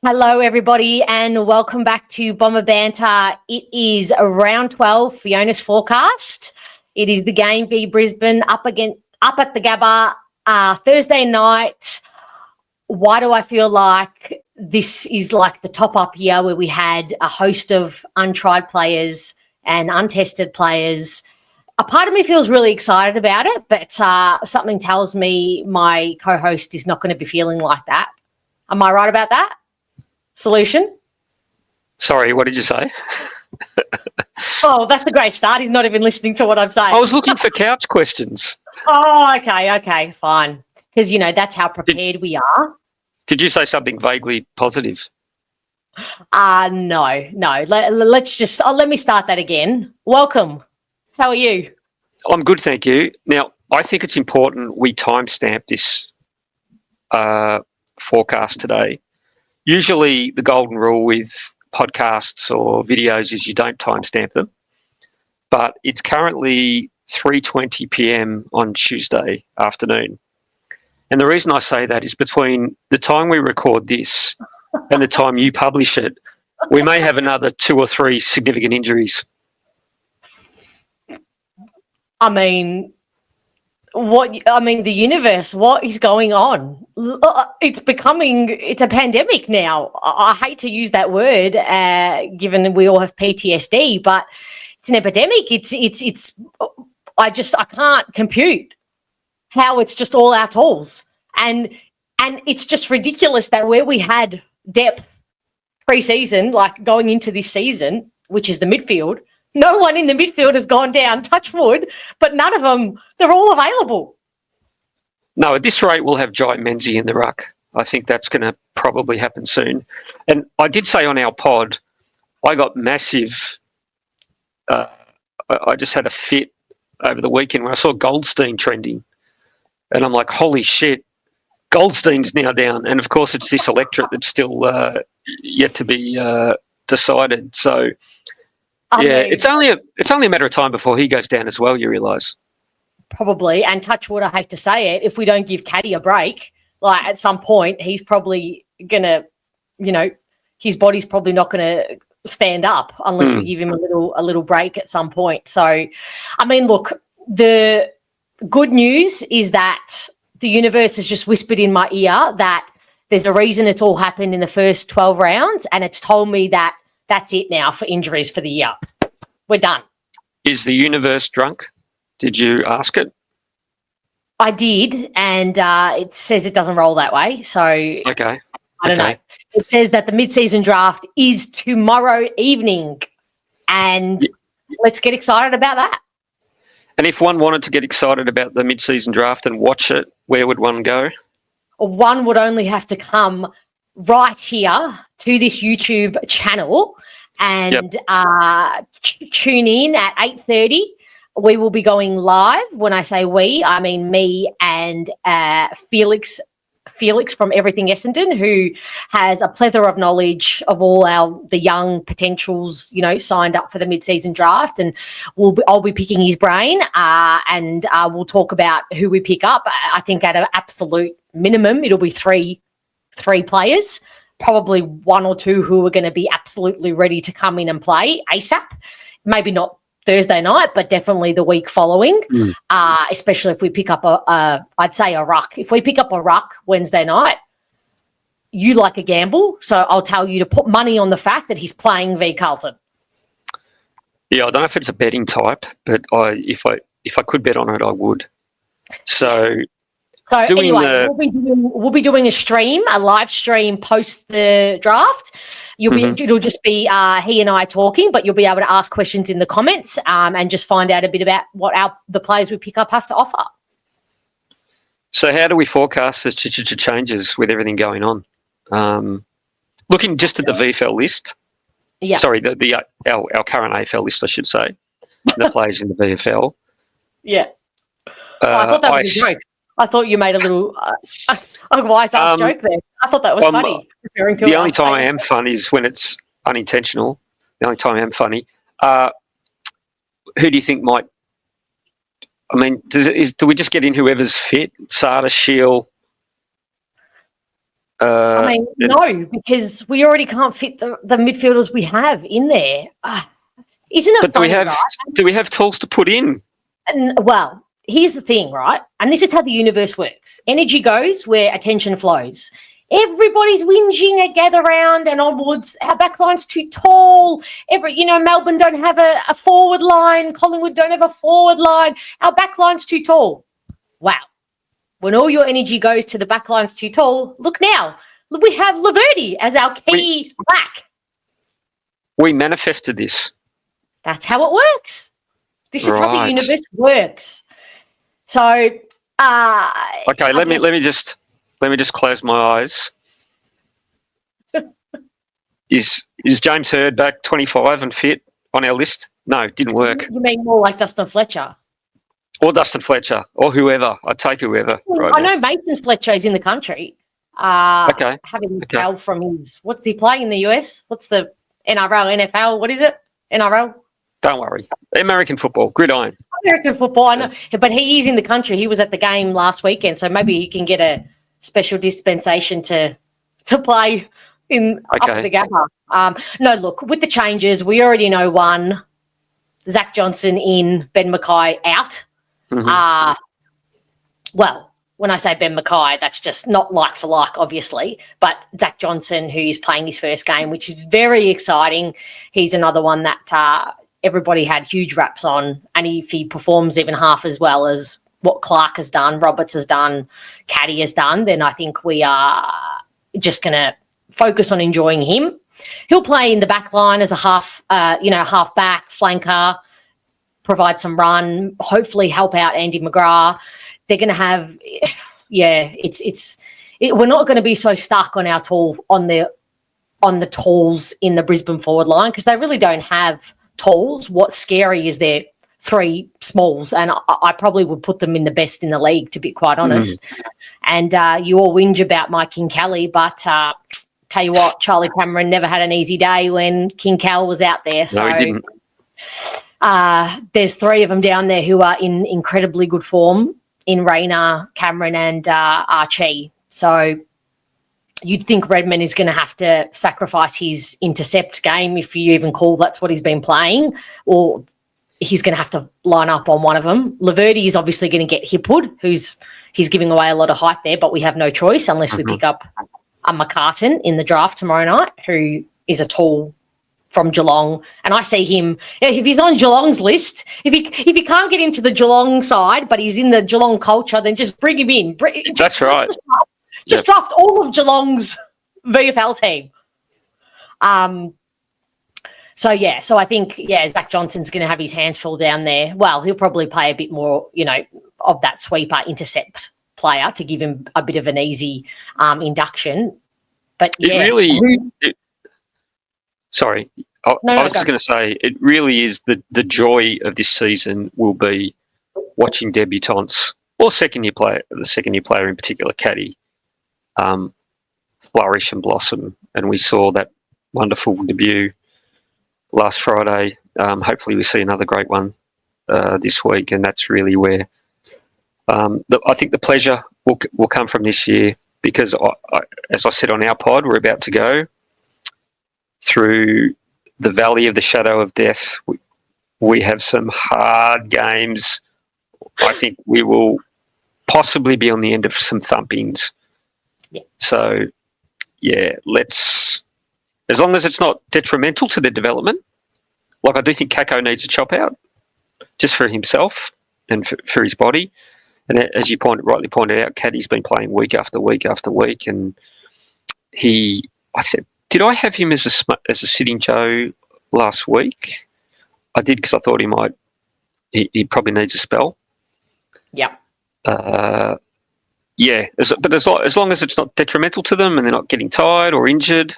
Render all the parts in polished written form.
Hello, everybody, and welcome back to Bomber Banter. It is round 12, FIONA'S forecast. It is the game v Brisbane up at the Gabba Thursday night. Why do I feel like this is like the top-up year where we had a host of untried players and untested players? A part of me feels really excited about it, but something tells me my co-host is not going to be feeling like that. Am I right about that? Solution? Sorry, what did you say? Oh, that's a great start. He's not even listening to what I'm saying. I was looking for couch questions. Oh, okay, fine. Because, that's how prepared we are. Did you say something vaguely positive? No. Let me start that again. Welcome. How are you? I'm good, thank you. Now, I think it's important we timestamp this forecast today. Usually the golden rule with podcasts or videos is you don't timestamp them, but it's currently 3:20 p.m. on Tuesday afternoon. And the reason I say that is between the time we record this and the time you publish it, we may have another 2 or 3 significant injuries. The universe, what is going on? It's a pandemic now. I hate to use that word, given we all have PTSD, but it's an epidemic. I can't compute how it's just all our tools. And it's just ridiculous that where we had depth pre-season, like going into this season, which is the midfield, no one in the midfield has gone down, touch wood, but none of them, they're all available. No, at this rate, we'll have Jai Menzie in the ruck. I think that's going to probably happen soon. And I did say on our pod, I got massive... I just had a fit over the weekend when I saw Goldstein trending. And I'm like, holy shit, Goldstein's now down. And, of course, it's this electorate that's still yet to be decided. So... it's only a matter of time before he goes down as well, you realise. Probably, and touch wood, I hate to say it, if we don't give Caddy a break, like at some point, he's probably going to, his body's probably not going to stand up unless we give him a little break at some point. So, look, the good news is that the universe has just whispered in my ear that there's a reason it's all happened in the first 12 rounds, and it's told me that that's it now for injuries for the year. We're done. Is the universe drunk? Did you ask it? I did, and it says it doesn't roll that way. So okay. I don't know. It says that the mid-season draft is tomorrow evening, and let's get excited about that. And if one wanted to get excited about the mid-season draft and watch it, where would one go? One would only have to come right here to this YouTube channel and tune in at 8:30. We will be going live. When I say we, I mean me and Felix from Everything Essendon, who has a plethora of knowledge of all the young potentials, signed up for the mid-season draft, and I'll be picking his brain, and we'll talk about who we pick up. I think at an absolute minimum, it'll be three players, probably 1 or 2 who are going to be absolutely ready to come in and play ASAP. Maybe not Thursday night, but definitely the week following, especially if we pick up I'd say a ruck. If we pick up a ruck Wednesday night, you like a gamble, so I'll tell you to put money on the fact that he's playing v Carlton. Yeah, I don't know if it's a betting type, but if I could bet on it, I would. So anyway, we'll be doing a live stream post the draft. It'll just be he and I talking, but you'll be able to ask questions in the comments and just find out a bit about what the players we pick up have to offer. So how do we forecast the changes with everything going on? Looking just at the VFL list. Yeah. Sorry, our current AFL list, I should say. The players in the VFL. Yeah. I thought that was a joke. I thought you made a little wise-ass joke there. I thought that was funny. The only time I am funny is when it's unintentional. The only time I am funny. Who do you think might... do we just get in whoever's fit? Sada, Shield? No, because we already can't fit the midfielders we have in there. Isn't it funny, right? Do we have tools to put in? Well, here's the thing, right? And this is how the universe works. Energy goes where attention flows. Everybody's whinging at gather round and onwards. Our backline's too tall. Melbourne don't have a forward line. Collingwood don't have a forward line. Our backline's too tall. Wow. When all your energy goes to the backline's too tall, look now. We have Laverty as our key back. We manifested this. That's how it works. This is how the universe works. So, okay, let me just close my eyes. Is James Hird back 25 and fit on our list? No, didn't work. You mean more like Dustin Fletcher? Or Dustin Fletcher, or whoever. I'd take whoever. I know Mason Fletcher is in the country. Having Cal from his, what's he play in the US? What's the NRL, NFL? What is it? NRL? Don't worry. American football, gridiron. American football, I know. But he is in the country. He was at the game last weekend, so maybe he can get a special dispensation to play up at the Gabba. No, look, with the changes, we already know one. Zach Johnson in, Ben Mackay out. Mm-hmm. Well, when I say Ben Mackay, that's just not like for like, obviously, but Zach Johnson, who is playing his first game, which is very exciting. He's another one that everybody had huge raps on, and if he performs even half as well as what Clark has done, Roberts has done, Caddy has done, then I think we are just going to focus on enjoying him. He'll play in the back line as a half back, flanker, provide some run, hopefully help out Andy McGrath. They're going to have, we're not going to be so stuck on our on the tools in the Brisbane forward line because they really don't have tools. What's scary is their three smalls, and I probably would put them in the best in the league, to be quite honest. And you all whinge about my King Kelly, but tell you what, Charlie Cameron never had an easy day when King Cal was out there. So no, he didn't. There's three of them down there who are in incredibly good form in Rayner, Cameron and Archie. So you'd think Redman is going to have to sacrifice his intercept game, if you even call that's what he's been playing, or he's going to have to line up on one of them. Laverty is obviously going to get Hipwood, he's giving away a lot of height there, but we have no choice unless we pick up a McCartan in the draft tomorrow night, who is a tall from Geelong, and I see him, if he's on Geelong's list, if he can't get into the Geelong side, but he's in the Geelong culture, then just bring him in. That's right. Just draft all of Geelong's VFL team. So I think, Zach Johnson's going to have his hands full down there. Well, he'll probably play a bit more, of that sweeper intercept player to give him a bit of an easy induction. But sorry, I was just going to say, it really is the joy of this season will be watching debutants or the second year player in particular, Caddy, flourish and blossom. And we saw that wonderful debut last Friday. Hopefully we see another great one this week, and that's really where I think the pleasure will come from this year, because as I said on our pod, we're about to go through the valley of the shadow of death. We have some hard games. I think we will possibly be on the end of some thumpings. Yeah. So, let's, as long as it's not detrimental to the development, like I do think Kako needs a chop out just for himself and for his body. And as you rightly pointed out, Caddy's been playing week after week after week, and I said, did I have him as a sitting Joe last week? I did, because I thought he probably needs a spell. Yeah. But as long as it's not detrimental to them and they're not getting tired or injured,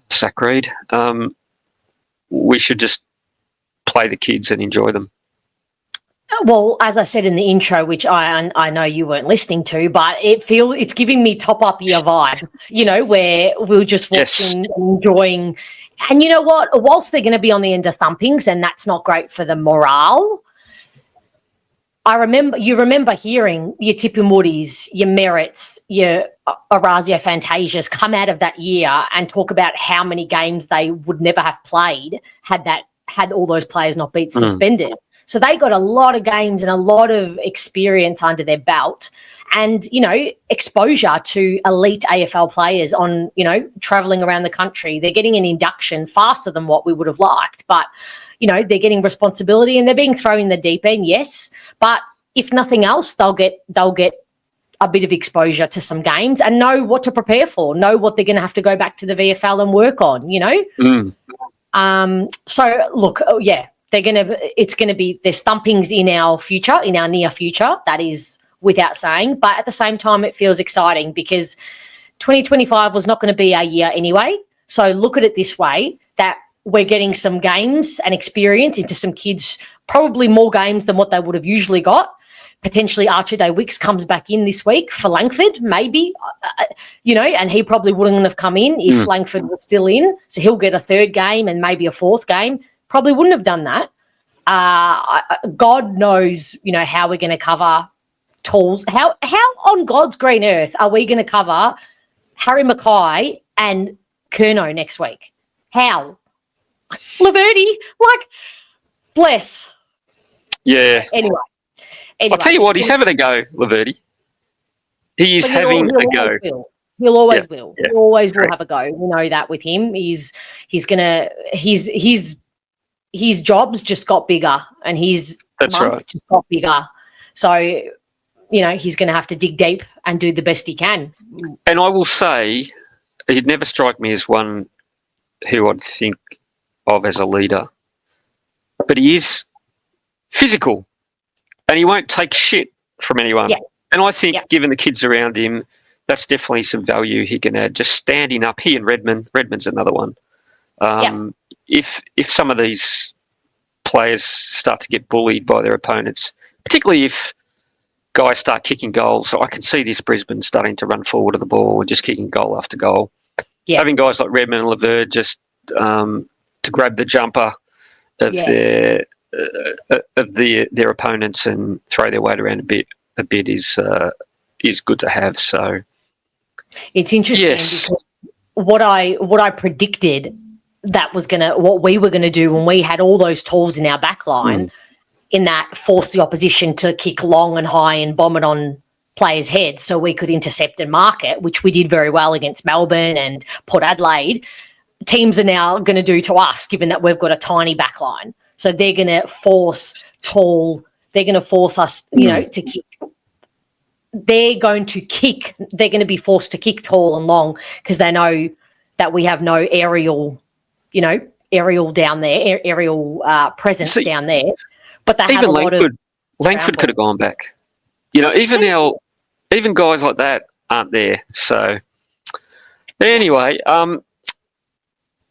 sacred, we should just play the kids and enjoy them. Well, as I said in the intro, which I know you weren't listening to, but it's giving me top up year vibes, where we're just watching, enjoying. And you know what? Whilst they're going to be on the end of thumpings, and that's not great for the morale, you remember hearing your Tipping Woodies, your Merritts, your Orazio Fantasias come out of that year and talk about how many games they would never have played had all those players not been suspended. So they got a lot of games and a lot of experience under their belt and, exposure to elite AFL players on, travelling around the country. They're getting an induction faster than what we would have liked, but, they're getting responsibility and they're being thrown in the deep end, yes. But if nothing else, they'll get a bit of exposure to some games and know what to prepare for, know what they're going to have to go back to the VFL and work on, So, look, it's going to be, there's thumpings in our future, in our near future. That is without saying. But at the same time, it feels exciting because 2025 was not going to be our year anyway. So look at it this way, that we're getting some games and experience into some kids, probably more games than what they would have usually got. Potentially Archer Day Wicks comes back in this week for Langford, maybe, and he probably wouldn't have come in if Langford was still in. So he'll get a third game and maybe a fourth game. Probably wouldn't have done that. God knows, how we're going to cover tools. How on God's green earth are we going to cover Harry Mackay and Curnow next week? How? Laverty, bless. Yeah. Anyway, I'll tell you what, he's having a go, Laverty. He is having a go. He'll always will. He always will have a go. We know that with him. His job's just got bigger and his month just got bigger. So, he's going to have to dig deep and do the best he can. And I will say, he'd never strike me as one who I'd think of as a leader. But he is physical and he won't take shit from anyone. Yeah. And I think given the kids around him, that's definitely some value he can add. Just standing up. He and Redmond's another one. If some of these players start to get bullied by their opponents, particularly if guys start kicking goals, so I can see this Brisbane starting to run forward to the ball and just kicking goal after goal. Yeah. Having guys like Redmond and Laverde just to grab the jumper of their opponents and throw their weight around a bit is good to have. So it's interesting because what I predicted what we were gonna do when we had all those tools in our back line, in that force the opposition to kick long and high and bomb it on players' heads so we could intercept and mark it, which we did very well against Melbourne and Port Adelaide. Teams are now going to do to us, given that we've got a tiny back line. So they're going to force us, to kick. They're going to be forced to kick tall and long because they know that we have no aerial down there, presence down there. But they have a lot of... Langford could have gone back. Even guys like that aren't there. So anyway,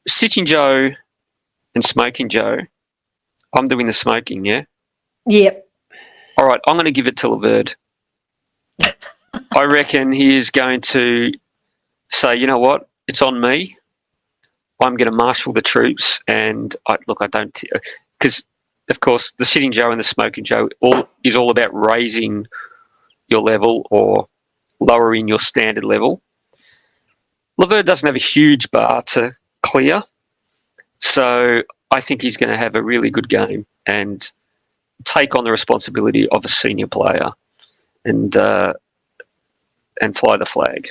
Sitting Joe and Smoking Joe. I'm doing the smoking, yeah? Yep. All right, I'm going to give it to Laverde. I reckon he is going to say, you know what, it's on me. I'm going to marshal the troops. And because, of course, the Sitting Joe and the Smoking Joe is all about raising your level or lowering your standard level. Laverde doesn't have a huge bar to clear, so I think he's going to have a really good game and take on the responsibility of a senior player and fly the flag.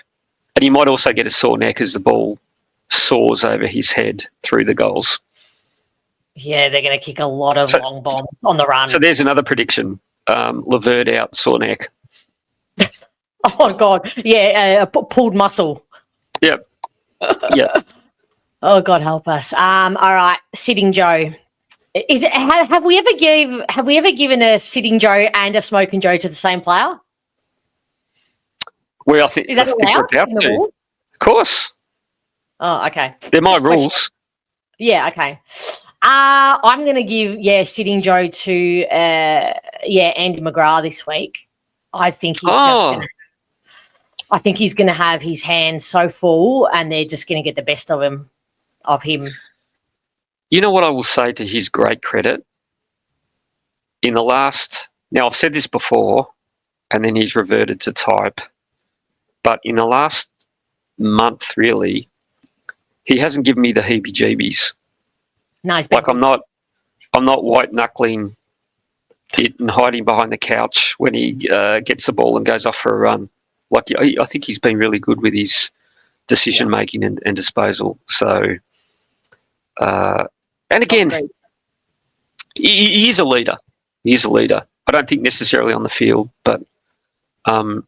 And he might also get a sore neck as the ball soars over his head through the goals. Yeah, they're going to kick a lot of long bombs on the run. So there's another prediction. Laverde out, sore neck. Oh, God. Yeah, pulled muscle. Yep. Yep. Oh, God help us. All right, Sitting Joe. Have we ever given a Sitting Joe and a Smoking Joe to the same player? Well, I think is that allowed? Of course. Oh, okay. They're my rules. Yeah, okay. I'm going to give Sitting Joe to Andy McGrath this week. I think he's going to have his hands so full, and they're just going to get the best of him. You know what I will say to his great credit? In the last Now, I've said this before, and then he's reverted to type. But in the last month, really, he hasn't given me the heebie-jeebies. Nice. Like I'm not white knuckling it and hiding behind the couch when he gets the ball and goes off for a run. Like I think he's been really good with his decision making and disposal. So, and again, he is a leader. He is a leader. I don't think necessarily on the field, but Andy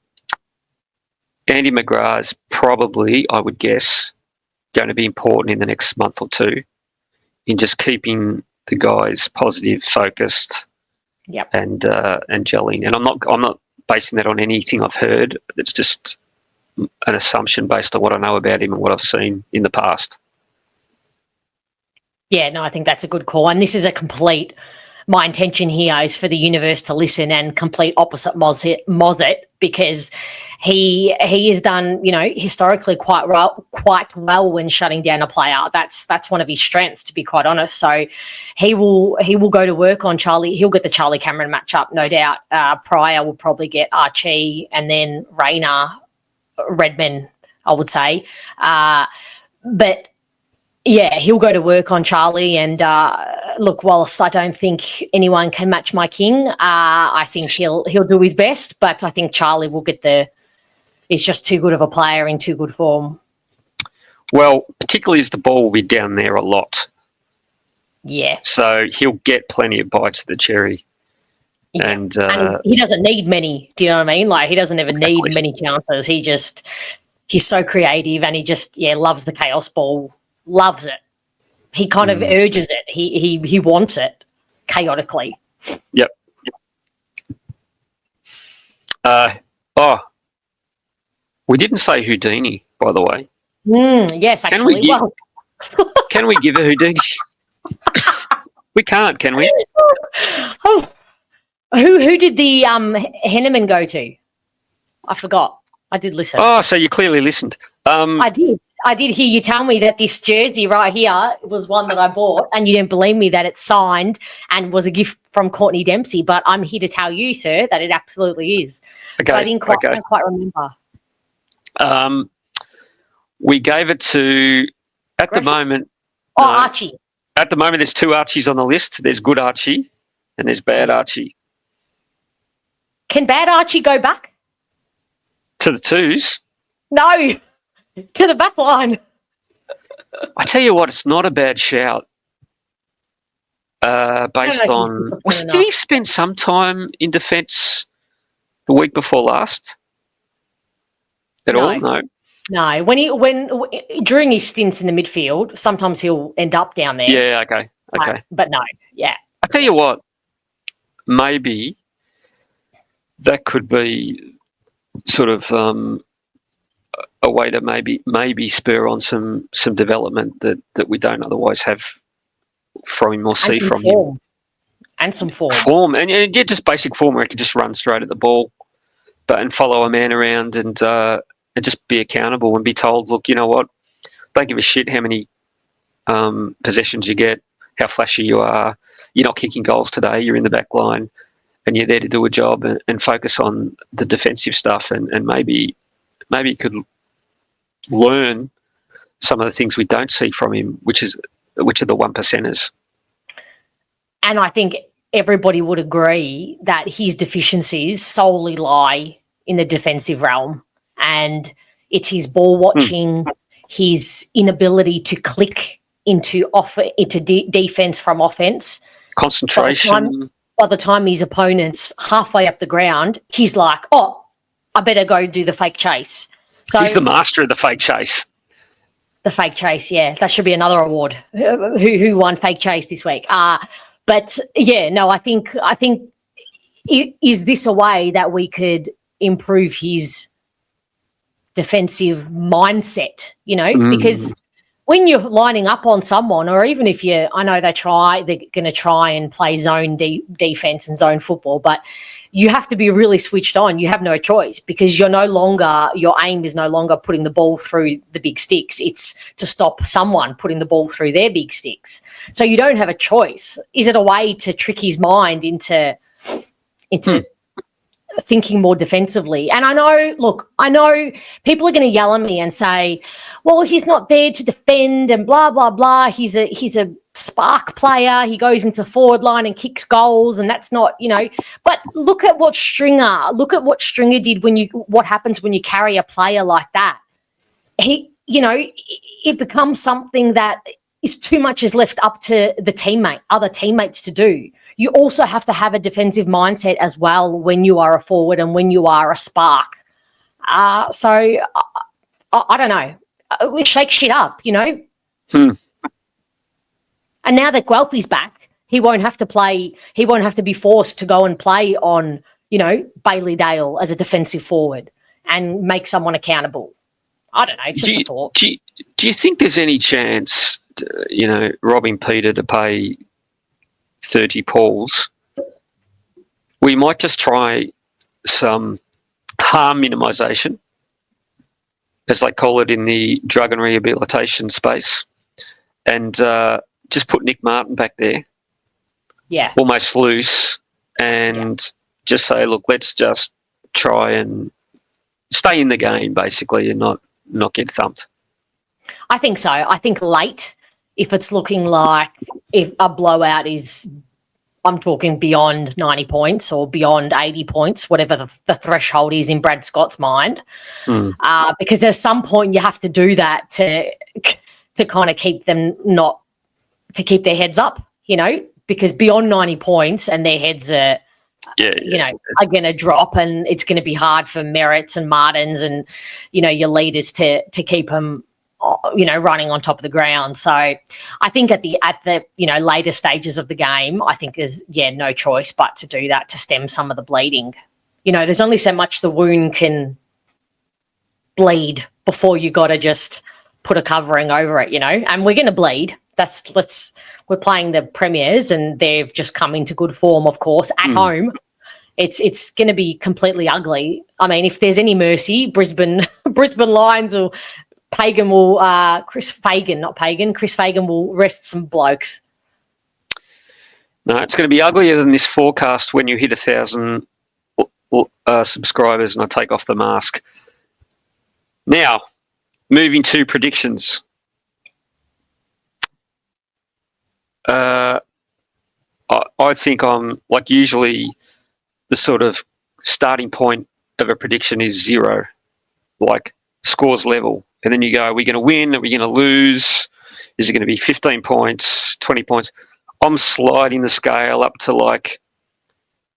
McGrath is probably, I would guess, going to be important in the next month or two in just keeping the guys positive, focused, and gelling. And I'm not basing that on anything I've heard. It's just an assumption based on what I know about him and what I've seen in the past. Yeah, no, I think that's a good call. And this is my intention here is for the universe to listen and complete opposite Mozzet, because he has done, historically quite well when shutting down a player. That's one of his strengths, to be quite honest. So he will go to work on Charlie. He'll get the Charlie Cameron matchup, no doubt. Pryor will probably get Archie, and then Rayner, Redman, I would say. But yeah, he'll go to work on Charlie. And look, whilst I don't think anyone can match my king, I think he'll do his best. But I think Charlie will he's just too good of a player in too good form. Well, particularly as the ball will be down there a lot. Yeah. So he'll get plenty of bites of the cherry. Yeah. And he doesn't need many. Do you know what I mean? Like, he doesn't ever need many chances. He's so creative, and he just loves the chaos ball. Loves it. He kind of urges it. He wants it chaotically. Yep. We didn't say Houdini, by the way. Yes, actually. Can we give a Houdini? We can't, can we? Oh, who did the Henneman go to? I forgot. I did listen. Oh, so you clearly listened. I did hear you tell me that this jersey right here was one that I bought, and you didn't believe me that it's signed and was a gift from Courtney Dempsey. But I'm here to tell you, sir, that it absolutely is. Okay, but I didn't quite remember. We gave it to, at the moment... Archie. At the moment, there's two Archies on the list. There's good Archie and there's bad Archie. Can bad Archie go back? To the twos? No. To the back line. I tell you what, it's not a bad shout. Based on... Did he spend some time in defence the week before last? At all? No. No. During his stints in the midfield, sometimes he'll end up down there. Yeah, okay. But no, yeah. I tell you what, maybe that could be sort of a way to maybe spur on some development that we don't otherwise have from him or see from him. And some form. And just basic form where he can just run straight at the ball, and follow a man around and just be accountable and be told, look, you know what, don't give a shit how many possessions you get, how flashy you are. You're not kicking goals today. You're in the back line and you're there to do a job and focus on the defensive stuff and maybe he could learn some of the things we don't see from him, which are the 1%ers. And I think everybody would agree that his deficiencies solely lie in the defensive realm, and it's his ball watching, his inability to click into defense from offense. Concentration. By the time his opponent's halfway up the ground, he's like, oh, I better go do the fake chase. So he's the master of the fake chase. The fake chase, yeah. That should be another award. Who won fake chase this week? But yeah, no, I think is this a way that we could improve his defensive mindset, because when you're lining up on someone, or even if I know they're going to try and play zone defense and zone football, but you have to be really switched on. You have no choice because your aim is no longer putting the ball through the big sticks. It's to stop someone putting the ball through their big sticks. So you don't have a choice. Is it a way to trick his mind into into thinking more defensively. And I know people are going to yell at me and say, well, he's not there to defend and blah, blah, blah. He's a spark player. He goes into forward line and kicks goals, and that's not, but look at what Stringer did what happens when you carry a player like that. It becomes something that is too much is left up to the other teammates to do. You also have to have a defensive mindset as well when you are a forward and when you are a spark. So I don't know. We shake shit up, And now that Guelphy's back, he won't have to play. He won't have to be forced to go and play on, Bailey Dale as a defensive forward and make someone accountable. I don't know. It's just a thought. Do you think there's any chance, robbing Peter to pay 30 Pauls? We might just try some harm minimisation, as they call it in the drug and rehabilitation space, and just put Nick Martin back there, almost loose, and just say, look, let's just try and stay in the game, basically, and not get thumped. I think so. I think late, if it's looking like if a blowout is, I'm talking beyond 90 points or beyond 80 points, whatever the threshold is in Brad Scott's mind, because at some point you have to do that to kind of keep them to keep their heads up, because beyond 90 points and their heads are, are going to drop, and it's going to be hard for Merritts and Martins and, your leaders to keep them, running on top of the ground. So I think at the later stages of the game, I think there's, no choice but to do that to stem some of the bleeding. There's only so much the wound can bleed before you got to just put a covering over it, and we're going to bleed. We're playing the Premiers and they've just come into good form, of course, at home. It's going to be completely ugly. I mean, if there's any mercy, Brisbane Lions or Pagan will, Chris Fagan will rest some blokes. No, it's going to be uglier than this forecast when you hit 1,000 subscribers and I take off the mask. Now, moving to predictions. I think I'm, like, usually the sort of starting point of a prediction is 0, like scores level. And then you go, are we going to win? Are we going to lose? Is it going to be 15 points, 20 points? I'm sliding the scale up to, like,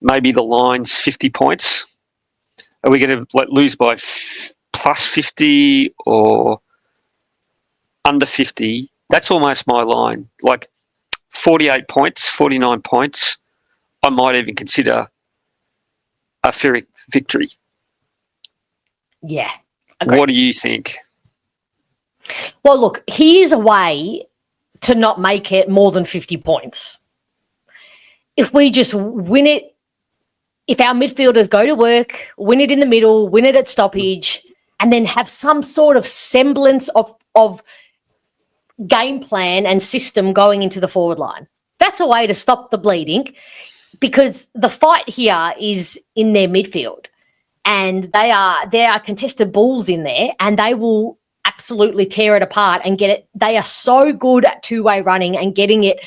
maybe the line's 50 points. Are we going to lose by plus 50 or under 50? That's almost my line. Like, 48 points, 49 points, I might even consider a fair victory. Yeah. Agreed. What do you think? Well, look, here's a way to not make it more than 50 points. If we just win it, if our midfielders go to work, win it in the middle, win it at stoppage, and then have some sort of semblance of game plan and system going into the forward line. That's a way to stop the bleeding, because the fight here is in their midfield, and there are contested balls in there, and they will absolutely tear it apart and get it. They are so good at two-way running and getting it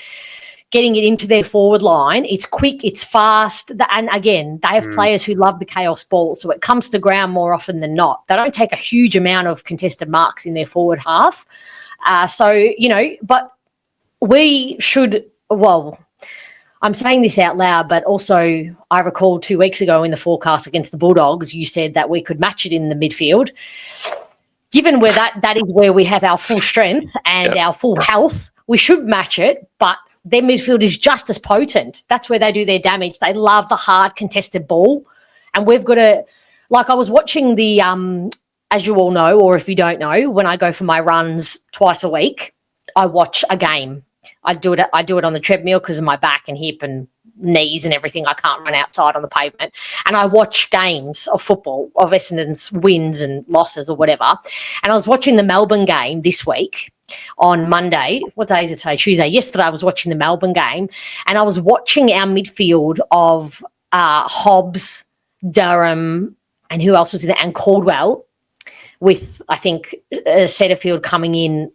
into their forward line. It's quick, it's fast, and again, they have players who love the chaos ball, so it comes to ground more often than not. They don't take a huge amount of contested marks in their forward half. But we should, well, I'm saying this out loud, but also I recall 2 weeks ago in the forecast against the Bulldogs, you said that we could match it in the midfield. Given where that is where we have our full strength and our full health, we should match it, but their midfield is just as potent. That's where they do their damage. They love the hard contested ball, and we've got to, like, I was watching the, as you all know, or if you don't know, when I go for my runs twice a week, I watch a game. I do it on the treadmill because of my back and hip and knees and everything. I can't run outside on the pavement. And I watch games of football, of Essendon's wins and losses or whatever. And I was watching the Melbourne game this week on Monday. What day is it today? Tuesday. Yesterday I was watching the Melbourne game, and I was watching our midfield of Hobbs, Durham, and who else was in there? And Caldwell, with I think Setterfield coming in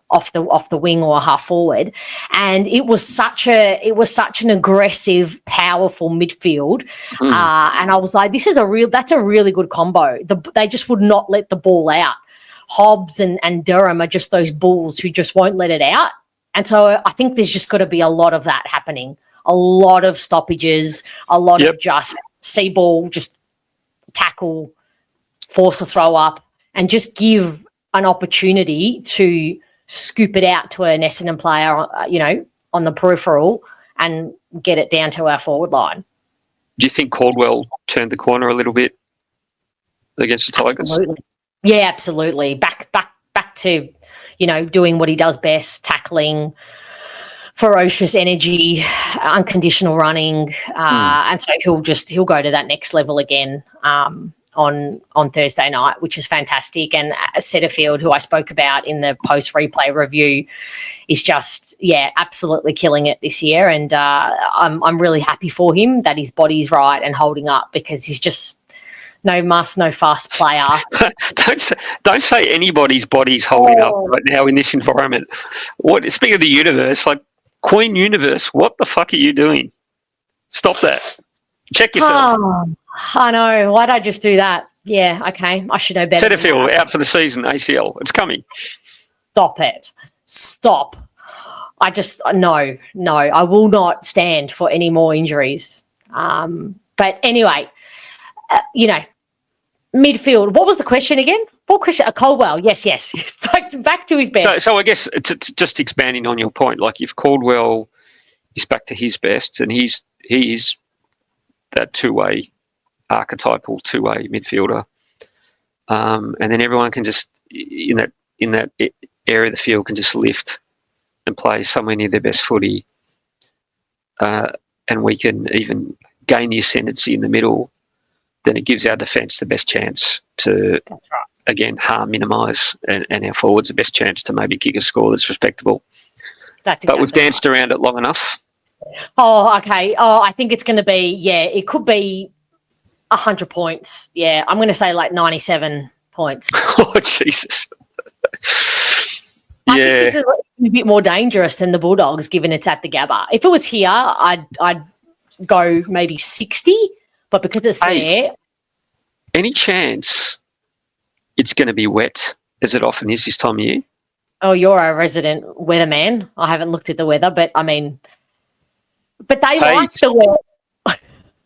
off the wing or half forward, and it was such an aggressive, powerful midfield, and I was like, that's a really good combo. They just would not let the ball out. Hobbs and Durham are just those bulls who just won't let it out, and so I think there's just got to be a lot of that happening, a lot of stoppages, a lot of just see ball, just tackle, force a throw up, and just give an opportunity to scoop it out to an Essendon player, on the peripheral and get it down to our forward line. Do you think Caldwell turned the corner a little bit against the Tigers? Absolutely. Yeah, absolutely. Back to, doing what he does best, tackling, ferocious energy, unconditional running, and so he'll go to that next level again on Thursday night, which is fantastic. And Setterfield, who I spoke about in the post-replay review, is just, absolutely killing it this year. And I'm really happy for him that his body's right and holding up, because he's just no muss, no fuss player. Don't say anybody's body's holding up right now in this environment. Speaking of the universe, like Queen Universe, what the fuck are you doing? Stop that. Check yourself. I know. Why'd I just do that? Yeah, okay. I should know better. Setterfield out for the season, ACL. It's coming. Stop it. Stop. No. I will not stand for any more injuries. But anyway, midfield. What was the question again? What question? Caldwell. Yes. back to his best. So I guess just expanding on your point, like if Caldwell is back to his best, and he's that two-way, archetypal two-way midfielder, and then everyone can just in that area of the field can just lift and play somewhere near their best footy, and we can even gain the ascendancy in the middle, then it gives our defence the best chance to, again, harm minimise, and our forwards the best chance to maybe kick a score that's respectable. But we've danced around it long enough. Oh, okay. Oh, I think it's going to be, it could be 100 points. Yeah, I'm going to say like 97 points. Oh, Jesus. I think this is a bit more dangerous than the Bulldogs, given it's at the Gabba. If it was here, I'd go maybe 60, but because it's there. Any chance it's going to be wet, as it often is this time of year? Oh, you're a resident weatherman. I haven't looked at the weather, but I mean, but they like the weather.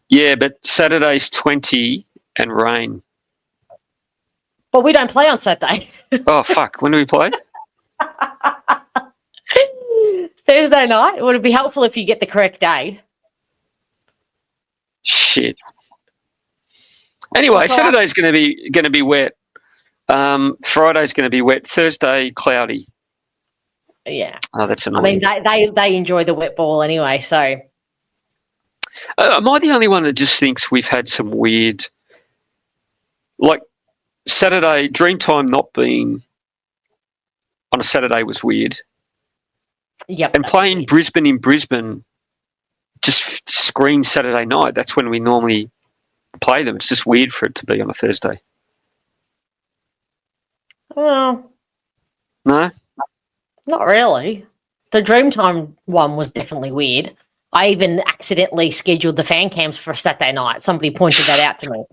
Yeah, but Saturday's 20 and rain. But we don't play on Saturday. Oh, fuck. When do we play? Thursday night. Would it be helpful if you get the correct day? Shit. Anyway, Saturday's going to be wet. Friday's going to be wet. Thursday, cloudy. Yeah. Oh, that's annoying. I mean, they enjoy the wet ball anyway, so. Am I the only one that just thinks we've had some weird, like Saturday, Dreamtime not being on a Saturday was weird. Yep. And playing Brisbane in Brisbane just screams Saturday night. That's when we normally play them. It's just weird for it to be on a Thursday. Well, no? Not really. The Dreamtime one was definitely weird. I even accidentally scheduled the fan cams for Saturday night. Somebody pointed that out to me.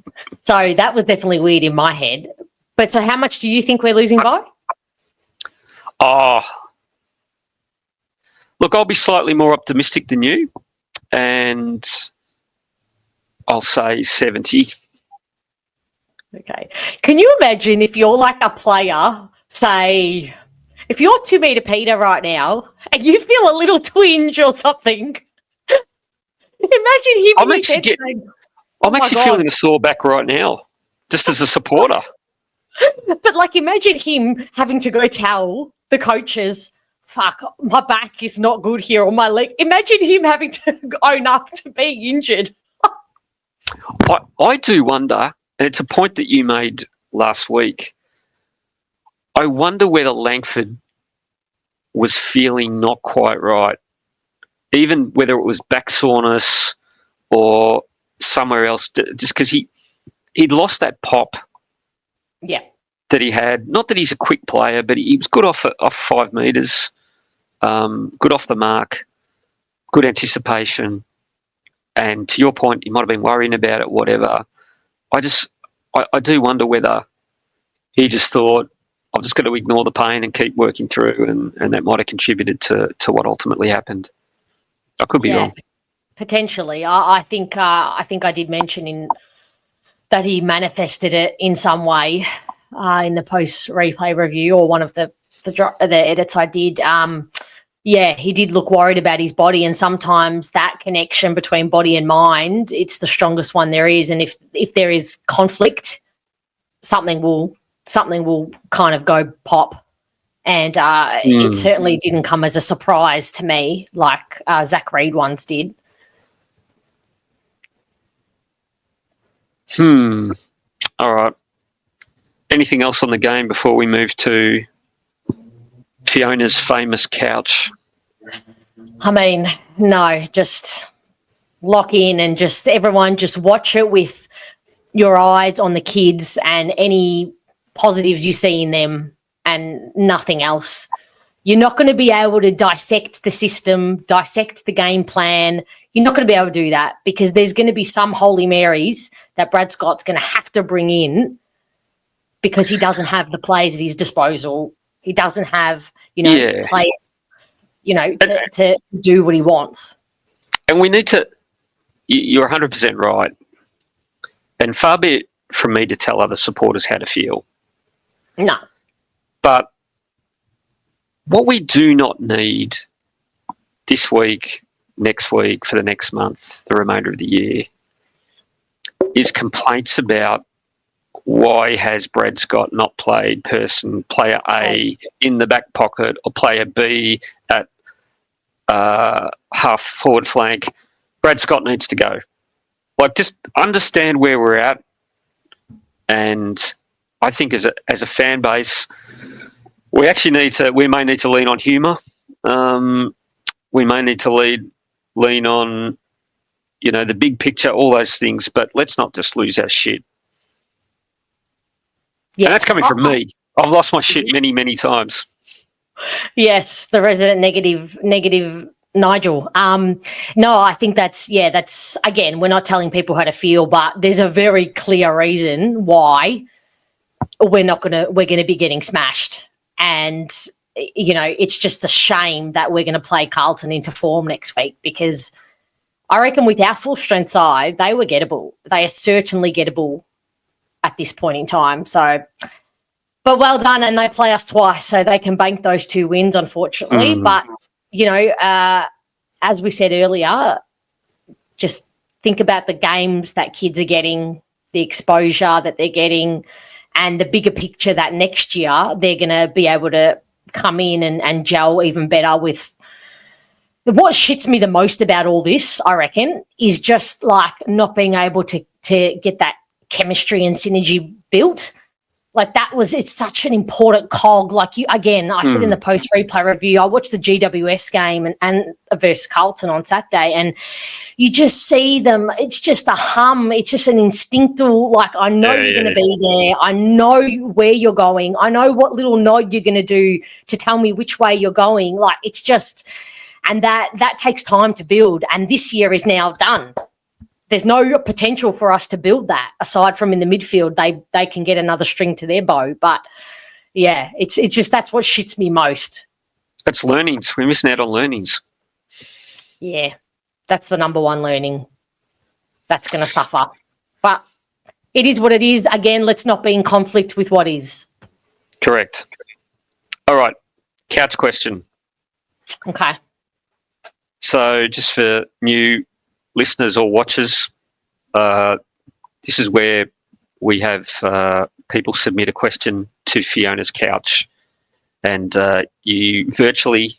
So that was definitely weird in my head. But so how much do you think we're losing by? Oh, look, I'll be slightly more optimistic than you, and I'll say 70. Okay. Can you imagine if you're like a player, say, if you're 2 meter Peter right now and you feel a little twinge or something, imagine him. I'm actually feeling a sore back right now, just as a supporter. But like, imagine him having to go tell the coaches, fuck, my back is not good here, or my leg. Imagine him having to own up to being injured. I do wonder, and it's a point that you made last week, I wonder whether Langford was feeling not quite right, even whether it was back soreness or somewhere else, just because he'd lost that pop Yeah. that he had. Not that he's a quick player, but he was good off 5 metres, good off the mark, good anticipation. And to your point, he might have been worrying about it, whatever. I do wonder whether he just thought, I've just got to ignore the pain and keep working through, and that might have contributed to what ultimately happened. I could be wrong. Potentially. I think I did mention that he manifested it in some way in the post replay review, or one of the edits I did. He did look worried about his body, and sometimes that connection between body and mind, it's the strongest one there is. And if there is conflict, something will kind of go pop. And it certainly didn't come as a surprise to me, like Zach Reid once did. All right. Anything else on the game before we move to Fiona's famous couch? I mean, no, just lock in and just everyone just watch it with your eyes on the kids and any positives you see in them and nothing else. You're not going to be able to dissect the system, dissect the game plan. You're not going to be able to do that, because there's going to be some Holy Marys that Brad Scott's going to have to bring in, because he doesn't have the players at his disposal. He doesn't have, players, to do what he wants. And we need to, you're 100% right. And far be it from me to tell other supporters how to feel. No. But what we do not need this week, next week, for the next month, the remainder of the year, is complaints about why has Brad Scott not played player A in the back pocket, or player B at half forward flank. Brad Scott needs to go. Like, just understand where we're at. And I think as a fan base, we may need to lean on humour. We may need to lean on, the big picture, all those things, but let's not just lose our shit. Yeah. And that's coming from me. I've lost my shit many, many times. Yes, the resident negative Nigel. No, I think that's again, we're not telling people how to feel, but there's a very clear reason why we're going to be getting smashed. And, it's just a shame that we're going to play Carlton into form next week, because I reckon with our full strength side, they were gettable. They are certainly gettable at this point in time. So, but well done, and they play us twice, so they can bank those 2 wins, unfortunately. But, as we said earlier, just think about the games that kids are getting, the exposure that they're getting, and the bigger picture that next year they're going to be able to come in and gel even better with. What shits me the most about all this, I reckon, is just like not being able to get that chemistry and synergy built. Like it's such an important cog. Like I said in the post replay review, I watched the GWS game and versus Carlton on Saturday, and you just see them. It's just a hum. It's just an instinctual, like, I know you're going to be there. I know where you're going. I know what little nod you're going to do to tell me which way you're going. Like, it's just, and that takes time to build. And this year is now done. There's no potential for us to build that aside from in the midfield. They can get another string to their bow. But, yeah, it's just that's what shits me most. That's learnings. We're missing out on learnings. Yeah, that's the number one learning. That's going to suffer. But it is what it is. Again, let's not be in conflict with what is. Correct. All right, couch question. Okay. So just for new listeners or watchers, this is where we have people submit a question to Fiona's couch, and you virtually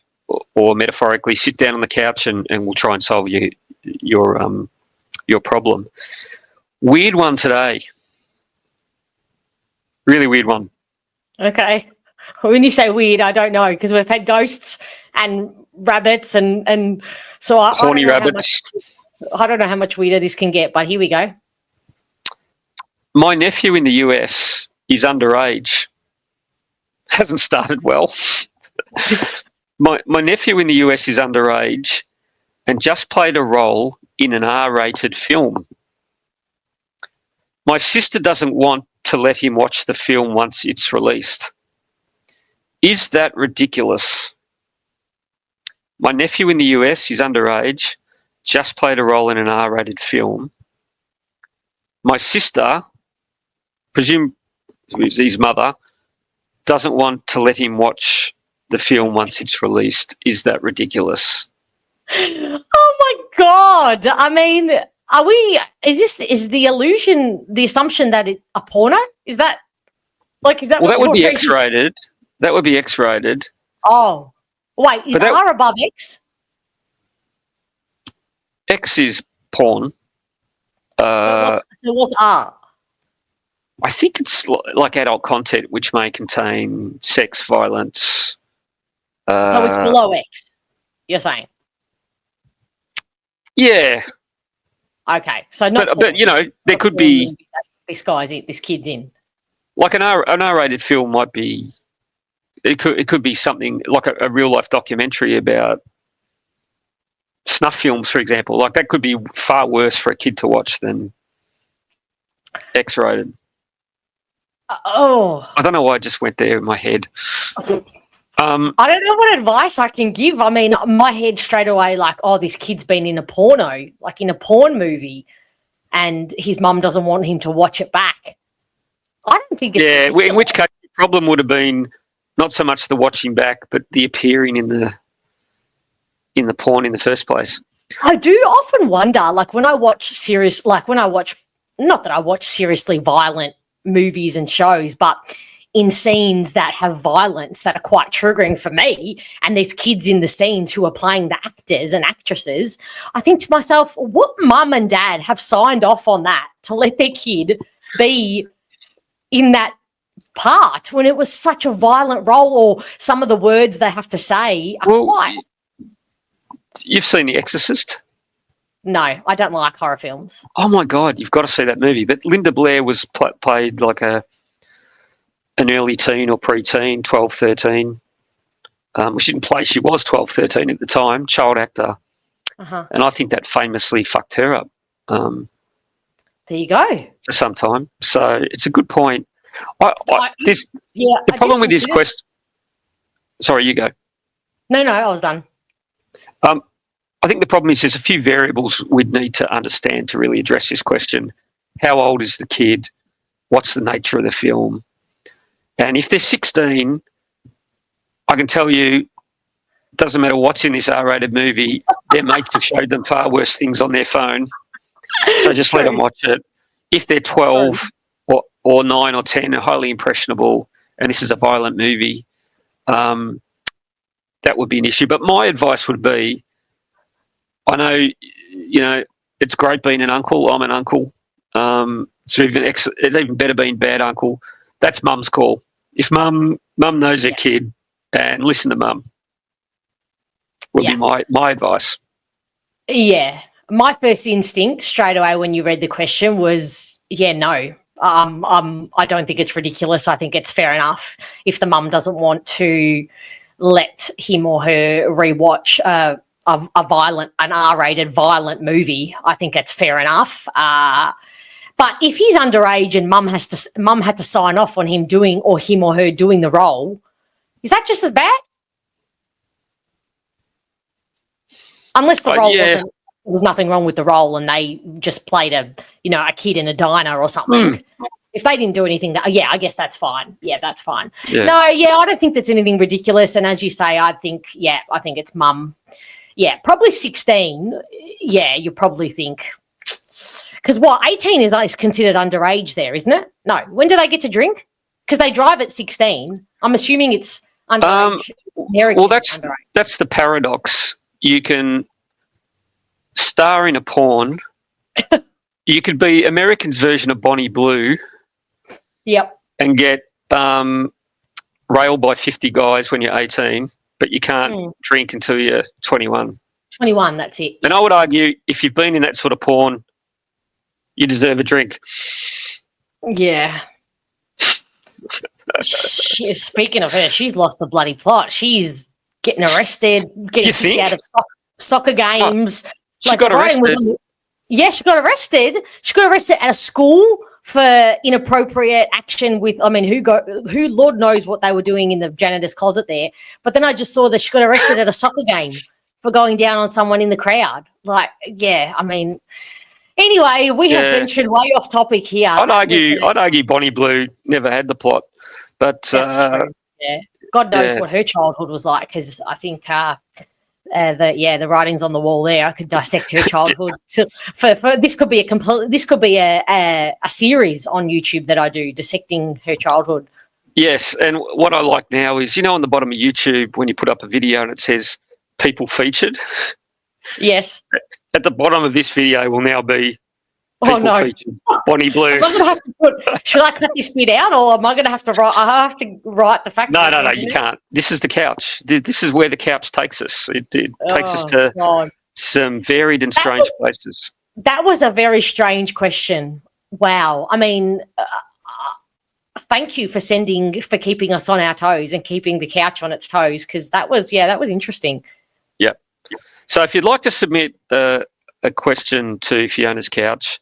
or metaphorically sit down on the couch and we'll try and solve your problem. Weird one today. Really weird one. Okay. When you say weird, I don't know, because we've had ghosts and rabbits and so horny rabbits. I don't know how much weirder this can get, but here we go. My nephew in the US is underage. Hasn't started well. My nephew in the US is underage and just played a role in an R-rated film. My sister doesn't want to let him watch the film once it's released. Is that ridiculous? My nephew in the US is underage, just played a role in an R-rated film. My sister, presume his mother, doesn't want to let him watch the film once it's released. Is that ridiculous? Oh my God. I mean, is the illusion, the assumption that it's a porno? Is that Well, what that would you're be reading? X-rated. That would be X-rated. Oh, wait, is But that- R above X? X is porn. So what's R? I think it's like adult content which may contain sex, violence. So it's below X, you're saying? Yeah. Okay, so not But porn. you know, there could be this kid's in. like an R-rated film might be. It could be something like a real life documentary about snuff films, for example. Like that could be far worse for a kid to watch than X-rated. Oh, I don't know why I just went there in my head. I don't know what advice I can give. I mean, my head straight away, like, oh, this kid's been in a porno, like in a porn movie, and his mum doesn't want him to watch it back. I don't think it's ridiculous. In which case the problem would have been not so much the watching back, but the appearing in the porn in the first place. I do often wonder, like when I watch not that I watch seriously violent movies and shows, but in scenes that have violence that are quite triggering for me, and there's kids in the scenes who are playing the actors and actresses, I think to myself, what mum and dad have signed off on that to let their kid be in that part when it was such a violent role, or some of the words they have to say are quite... You've seen The Exorcist? No, I don't like horror films. Oh my God, you've got to see that movie. But Linda Blair was played like an early teen or pre-teen, 12, 13. She didn't play, she was 12, 13 at the time, child actor. Uh-huh. And I think that famously fucked her up. There you go. For some time. So it's a good point. The problem with this question... Sorry, you go. No, I was done. I think the problem is there's a few variables we'd need to understand to really address this question. How old is the kid? What's the nature of the film? And if they're 16, I can tell you, doesn't matter what's in this R-rated movie, their mates have showed them far worse things on their phone. So just let them watch it. If they're 12 or 9 or 10 and highly impressionable, and this is a violent movie, that would be an issue. But my advice would be, I know, it's great being an uncle. I'm an uncle. It's even better being bad uncle. That's mum's call. If mum knows her kid, and listen to mum, would be my advice. Yeah. My first instinct straight away when you read the question was, no. I don't think it's ridiculous. I think it's fair enough if the mum doesn't want to let him or her rewatch an R-rated violent movie. I think that's fair enough. But if he's underage and mum had to sign off on him or her doing the role, is that just as bad? Unless the role there was nothing wrong with the role and they just played a kid in a diner or something. If they didn't do anything, I guess that's fine. Yeah, that's fine. Yeah. No, I don't think that's anything ridiculous. And as you say, I think it's mum. Yeah, probably 16. Yeah, you probably think. Because 18 is considered underage there, isn't it? No. When do they get to drink? Because they drive at 16. I'm assuming it's underage. Well, that's the paradox. You can star in a porn. You could be American's version of Bonnie Blue. Yep. And get railed by 50 guys when you're 18, but you can't drink until you're 21. 21, that's it. And I would argue if you've been in that sort of porn, you deserve a drink. Yeah. Speaking of her, she's lost the bloody plot. She's getting arrested, getting kicked out of soccer games. She got arrested. She got arrested. She got arrested at a school for inappropriate action with, who Lord knows what they were doing in the janitor's closet there. But then I just saw that she got arrested at a soccer game for going down on someone in the crowd. Anyway, we have ventured way off topic here. I'd argue Bonnie Blue never had the plot. But that's true. Yeah. God knows what her childhood was like, because I think the writing's on the wall there. I could dissect her childhood. For this could be a series on YouTube that I do, dissecting her childhood. Yes, and what I like now is, on the bottom of YouTube when you put up a video and it says people featured. Yes. At the bottom of this video will now be people featured. Bonnie Blue. I'm going to have to should I cut this bit out, or am I going to have to write? I have to write the fact. No, you can't. This is the couch. This is where the couch takes us. It takes us to some varied and strange places. That was a very strange question. Wow. Thank you for keeping us on our toes and keeping the couch on its toes, because that was interesting. Yeah. So if you'd like to submit a question to Fiona's Couch,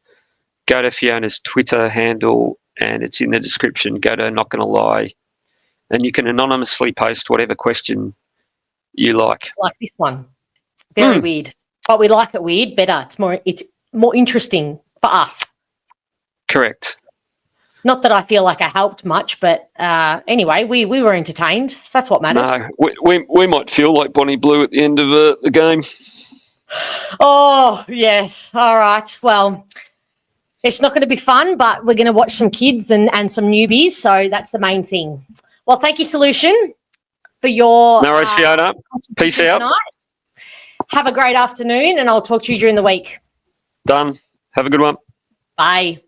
go to Fiona's Twitter handle and it's in the description. Go to Not Gonna Lie and you can anonymously post whatever question you like. Like this one. Very weird. But we like it weird better. It's more interesting for us. Correct. Not that I feel like I helped much, but anyway, we were entertained. So that's what matters. No, we might feel like Bonnie Blue at the end of the game. Oh, yes. All right. Well, it's not going to be fun, but we're going to watch some kids and some newbies, so that's the main thing. Well, thank you, Solution, for your... No worries, Fiona. Peace out. Tonight. Have a great afternoon, and I'll talk to you during the week. Done. Have a good one. Bye.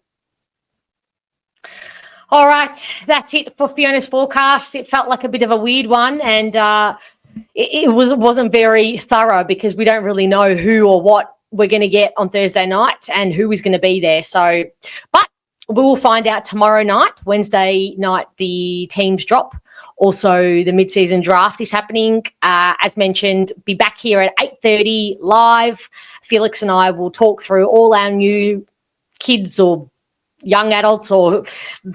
All right, that's it for Fiona's forecast. It felt like a bit of a weird one, and it wasn't very thorough because we don't really know who or what we're going to get on Thursday night and who is going to be there. So, but we will find out tomorrow night. Wednesday night, the teams drop. Also, the mid-season draft is happening. As mentioned, be back here at 8:30 live. Felix and I will talk through all our new kids or young adults or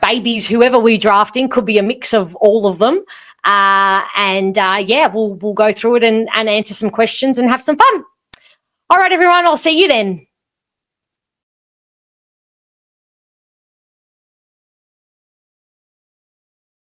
babies, whoever we're drafting. Could be a mix of all of them. We'll go through it and answer some questions and have some fun. All right, everyone, I'll see you then.